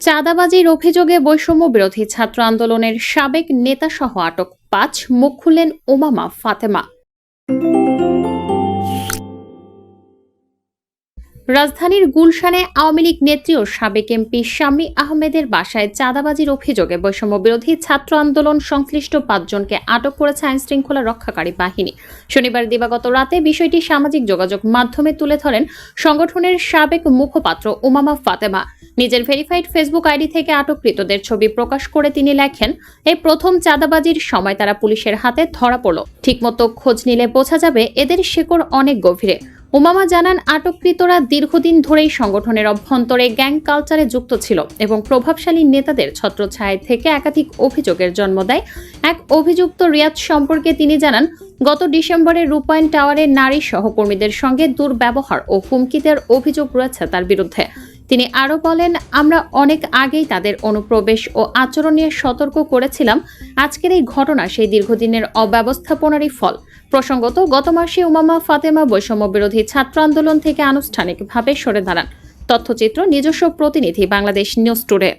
চাঁদাবাজির অভিযোগে বৈষম্য বিরোধী ছাত্র আন্দোলনের সাবেক নেতাসহ আটক ৫, মুখ খুললেন উমামা ফাতেমা। রাজধানীর গুলশানে আওয়ামী লীগ নেত্রী ও সাবেক এমপি শামী আহমেদের বাসায় চাঁদাবাজির অভিযোগে বৈষম্য বিরোধী ছাত্র আন্দোলন সংশ্লিষ্ট ৫ জনকে আটক করেছে আইনশৃঙ্খলা রক্ষাকারী বাহিনী। শনিবার দিবাগত রাতে বিষয়টি সামাজিক যোগাযোগ মাধ্যমে তুলে ধরেন সংগঠনের সাবেক মুখপাত্র উমামা ফাতেমা। নিজের ভেরিফাইড ফেসবুক আইডি থেকে আটককৃতদের ছবি প্রকাশ করে তিনি লেখেন, এই প্রথম চাঁদাবাজির সময় তারা পুলিশের হাতে ধরা পড়ল। ঠিকমতো খোঁজ নিলে বোঝা যাবে এদের শেকড় অনেক গভীরে। উমামা জানান, আটককৃতরা দীর্ঘদিন ধরেই সংগঠনের অভ্যন্তরে গ্যাং কালচারে যুক্ত ছিল এবং প্রভাবশালী নেতাদের ছত্রছায়া থেকে একাধিক অভিযোগের জন্ম দেয়। এক অভিযুক্ত রিয়াদ সম্পর্কে তিনি জানান, গত ডিসেম্বরে রূপায়ণ টাওয়ারে নারী সহকর্মীদের সঙ্গে দুর্ব্যবহার ও হুমকি দেওয়ার অভিযোগ রয়েছে তার বিরুদ্ধে। তিনি আরও বলেন, আমরা অনেক আগেই তাদের অনুপ্রবেশ ও আচরণ নিয়ে সতর্ক করেছিলাম। আজকের এই ঘটনা সেই দীর্ঘদিনের অব্যবস্থাপনারই ফল। প্রসঙ্গত, গত মাসে উমামা ফাতেমা বৈষম্য বিরোধী ছাত্র আন্দোলন থেকে আনুষ্ঠানিকভাবে সরে দাঁড়ান। তথ্যচিত্র নিজস্ব প্রতিনিধি, বাংলাদেশ নিউজ টুডে।